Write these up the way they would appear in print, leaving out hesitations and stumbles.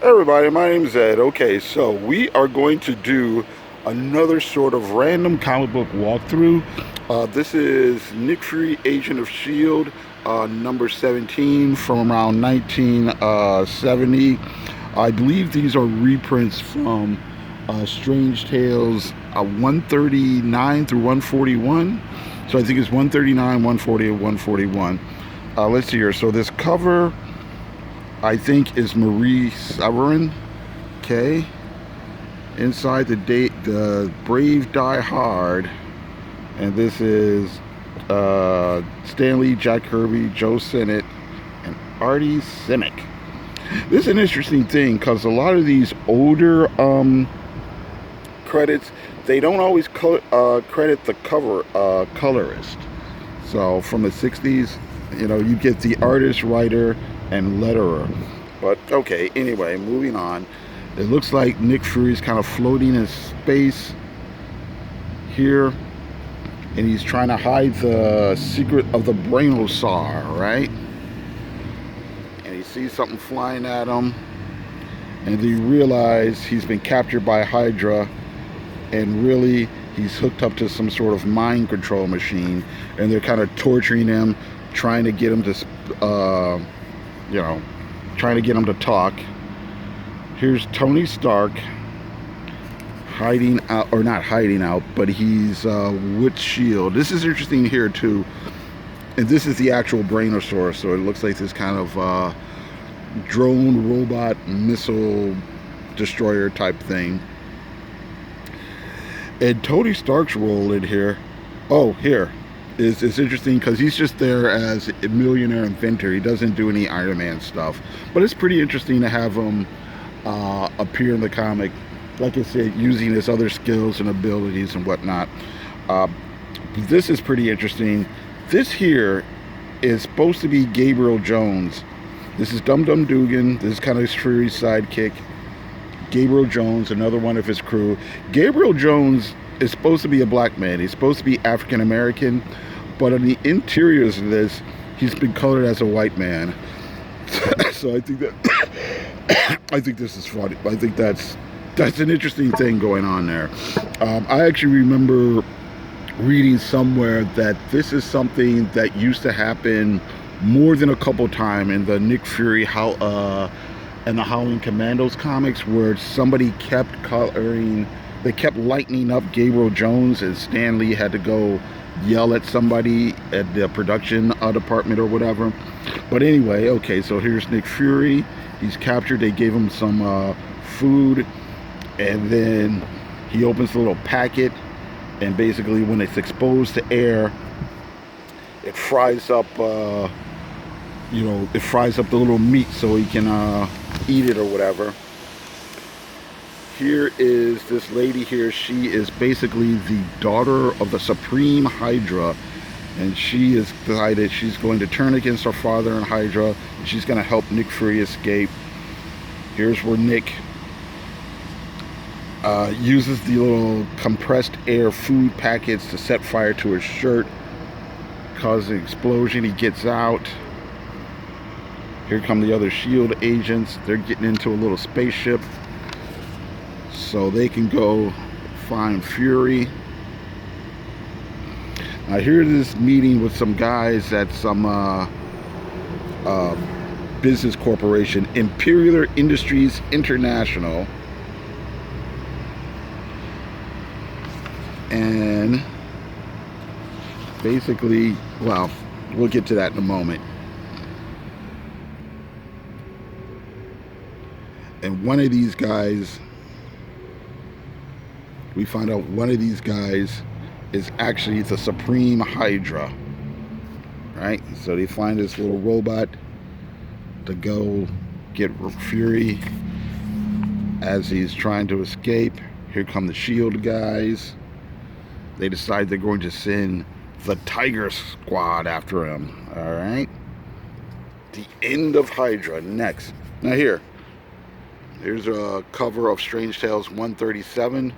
Hey everybody, my name's Ed. Okay, so we are going to do another sort of random comic book walkthrough. This is Nick Fury, Agent of S.H.I.E.L.D., number 17 from around 1970. I believe these are reprints from Strange Tales 139 through 141. So I think it's 139, 140, and 141. Let's see here. So this cover, I think, is Marie Severin. Okay. Inside the Brave Die Hard. And this is Stan Lee, Jack Kirby, Joe Sinnott, and Artie Simek. This is an interesting thing because a lot of these older credits, they don't always credit the cover colorist. So from the 60s, you get the artist, writer, and letterer. But okay, anyway, moving on. It looks like Nick Fury's kind of floating in space here, and he's trying to hide the secret of the Brainosaur, right? And he sees something flying at him, and he realizes he's been captured by Hydra, and really he's hooked up to some sort of mind control machine, and they're kind of torturing him, trying to get him to trying to get him to talk. Here's Tony Stark hiding out, or not hiding out, but he's with S.H.I.E.L.D. This is interesting here too, and this is the actual Brainosaur, so it looks like this kind of drone robot missile destroyer type thing. And Tony Stark's role in here, it's interesting because he's just there as a millionaire inventor. He doesn't do any Iron Man stuff, but it's pretty interesting to have him appear in the comic, like I said, using his other skills and abilities and whatnot. This is pretty interesting. This here is supposed to be Gabriel Jones. This is Dum Dum Dugan. This is kind of his Fury's sidekick. Gabriel Jones, another one of his crew. Gabriel Jones is supposed to be a black man. He's supposed to be African American, but on the interiors of this, he's been colored as a white man. So I think this is funny. I think that's an interesting thing going on there. I actually remember reading somewhere that this is something that used to happen more than a couple times in the Nick Fury and the Howling Commandos comics, where somebody kept coloring. They kept lightening up Gabriel Jones, and Stan Lee had to go yell at somebody at the production department or whatever. But anyway, okay, so here's Nick Fury. He's captured. They gave him some food, and then he opens the little packet, and basically when it's exposed to air, it fries up, it fries up the little meat so he can eat it or whatever. Here is this lady here. She is basically the daughter of the Supreme Hydra, and she has decided she's going to turn against her father and Hydra, and she's going to help Nick Fury escape. Here's where Nick uses the little compressed air food packets to set fire to his shirt, cause an explosion. He gets out. Here come the other S.H.I.E.L.D. agents. They're getting into a little spaceship so they can go find Fury. Now here's this meeting with some guys at some business corporation, Imperial Industries International. And basically, well, we'll get to that in a moment. And one of these guys, we find out one of these guys is actually the Supreme Hydra, right? So they find this little robot to go get Fury as he's trying to escape. Here come the S.H.I.E.L.D. guys. They decide they're going to send the Tiger Squad after him, all right? The end of Hydra next. Now here's a cover of Strange Tales 137.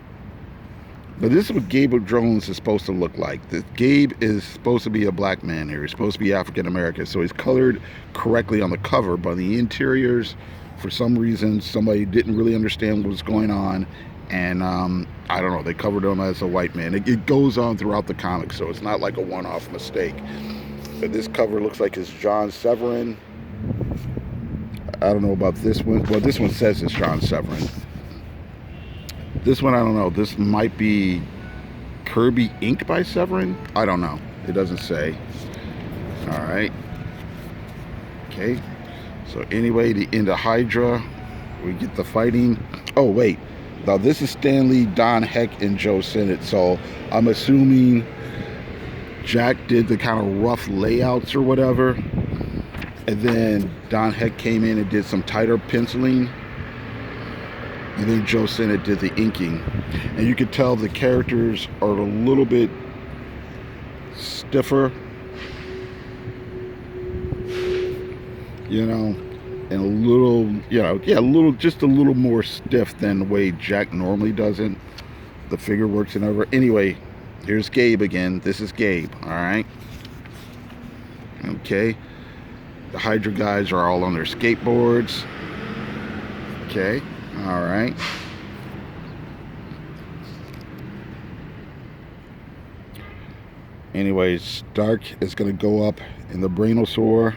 But this is what Gabriel Jones is supposed to look like. Gabe is supposed to be a black man here. He's supposed to be African American. So he's colored correctly on the cover, but on the interiors, For some reason, somebody didn't really understand what was going on, and I don't know, they covered him as a white man. It goes on throughout the comic, so it's not like a one-off mistake. But this cover looks like it's John Severin. I don't know about this one. Well, this one says it's John Severin. This one, I don't know. This might be Kirby inked by Severin. I don't know. It doesn't say. All right. Okay. So anyway, the end of Hydra, we get the fighting. Oh wait, now this is Stan Lee, Don Heck, and Joe Sinnott. So I'm assuming Jack did the kind of rough layouts or whatever, and then Don Heck came in and did some tighter penciling, and then Joe Sinnott did the inking. And you could tell the characters are a little bit stiffer, you know, and a little, you know, yeah, just a little more stiff than the way Jack normally does it. The figure works and over. Anyway, here's Gabe again. This is Gabe, all right? Okay. The Hydra guys are all on their skateboards. Okay, all right. Anyways, Stark is going to go up in the Brainosaur.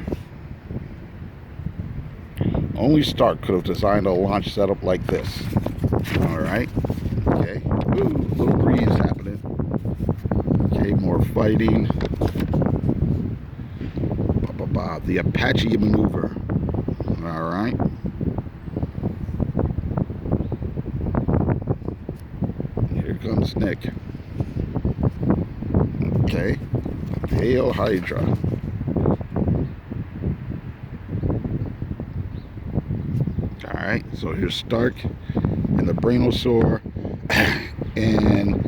Only Stark could have designed a launch setup like this. All right. Okay. Ooh, little breeze happening. Okay, more fighting. The Apache maneuver. All right. Here comes Nick. Okay. Hail Hydra. Alright, so here's Stark and the Brainosaur, and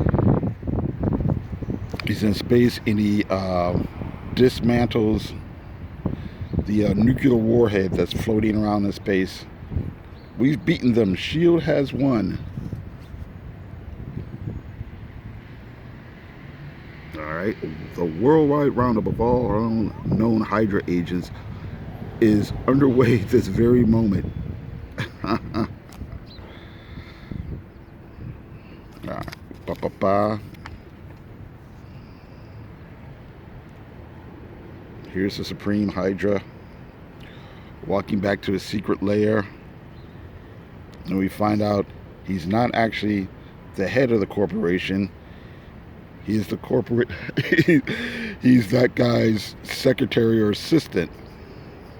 he's in space, and he dismantles the nuclear warhead that's floating around in space. We've beaten them. S.H.I.E.L.D. has won. Alright, the worldwide roundup of all known Hydra agents is underway this very moment. Here's the Supreme Hydra walking back to his secret lair, and we find out he's not actually the head of the corporation. He's the corporate he's that guy's secretary or assistant.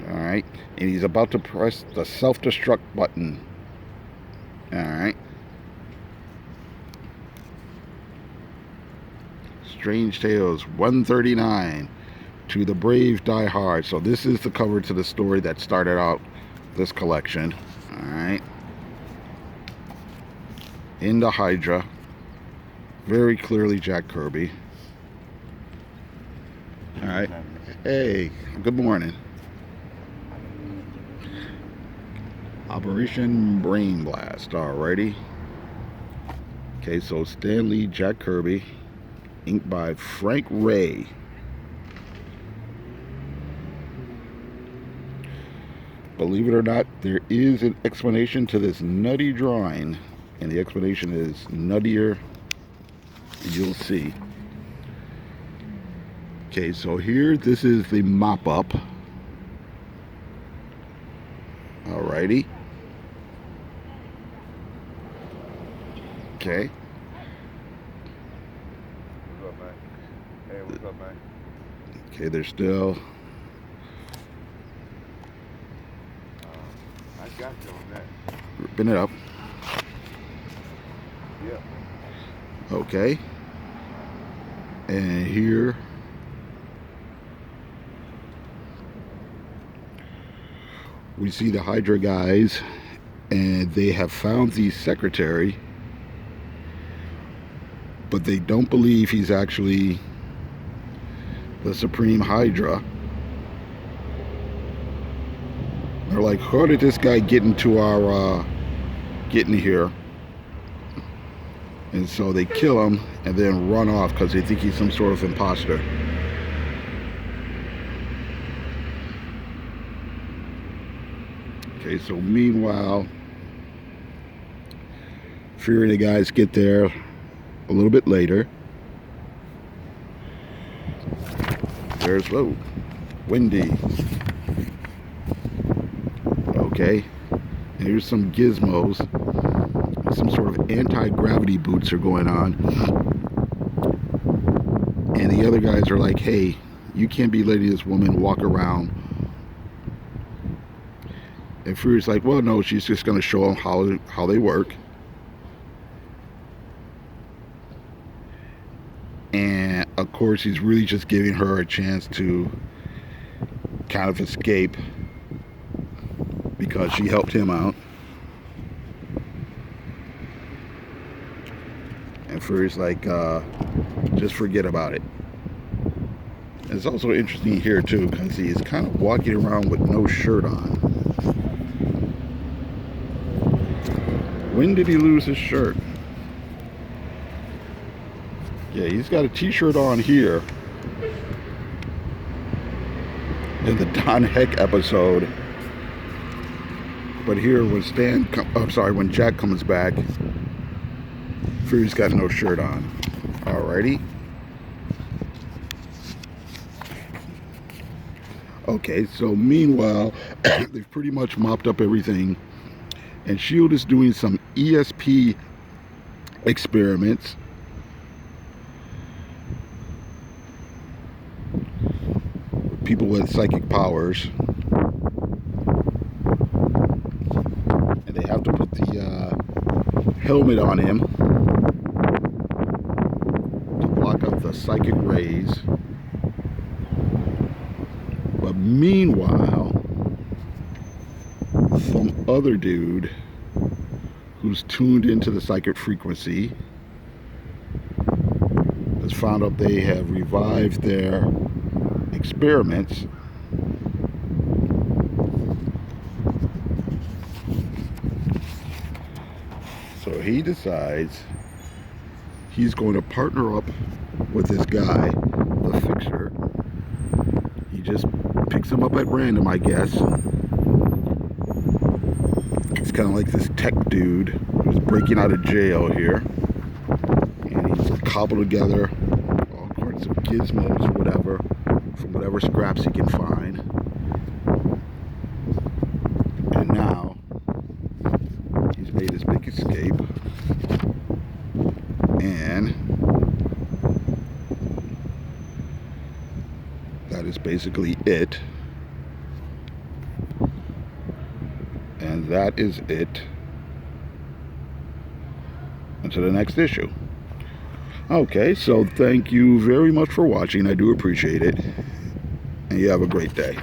Alright, and he's about to press the self-destruct button. Alright. Strange Tales 139, To the Brave Die Hard. So this is the cover to the story that started out this collection. Alright. Into Hydra. Very clearly Jack Kirby. Alright. Hey, good morning. Operation Brain Blast. Alrighty. Okay, so Stan Lee, Jack Kirby, inked by Frank Ray. Believe it or not, there is an explanation to this nutty drawing, and the explanation is nuttier. You'll see. Okay, so here, this is the mop-up. Alrighty. Okay. What's up, man? Hey, what's up, man? Okay, they're still. I got you on that. Ripping it up. Yeah. Okay. And here. We see the Hydra guys, and they have found the secretary, but they don't believe he's actually the Supreme Hydra. They're like, how did this guy get into our, get in here? And so they kill him and then run off because they think he's some sort of imposter. Okay, Okay, so meanwhile, Fury and the guys get there a little bit later. There's, whoa, Wendy. Okay, here's some gizmos. Some sort of anti-gravity boots are going on. And the other guys are like, hey, you can't be letting this woman walk around. And Fury's like, well, no, she's just going to show them how they work. And of course, he's really just giving her a chance to kind of escape because she helped him out. And Fury's like, just forget about it. And it's also interesting here too because he's kind of walking around with no shirt on. When did he lose his shirt? Yeah, he's got a t-shirt on here in the Don Heck episode. But here when Jack comes back, Fury's got no shirt on. Alrighty. Okay, so meanwhile, they've pretty much mopped up everything. And S.H.I.E.L.D. is doing some ESP experiments. People with psychic powers. And they have to put the helmet on him to block out the psychic rays. But meanwhile, some other dude who's tuned into the psychic frequency has found out they have revived their experiments. So he decides he's going to partner up with this guy, the Fixer. He just picks him up at random, I guess. It's kind of like this tech dude who's breaking out of jail here. And he's cobbled together all sorts of gizmos or whatever from whatever scraps he can find. And now he's made his big escape. And that is basically it. And that is it until the next issue. Okay, so thank you very much for watching. I do appreciate it. And you have a great day.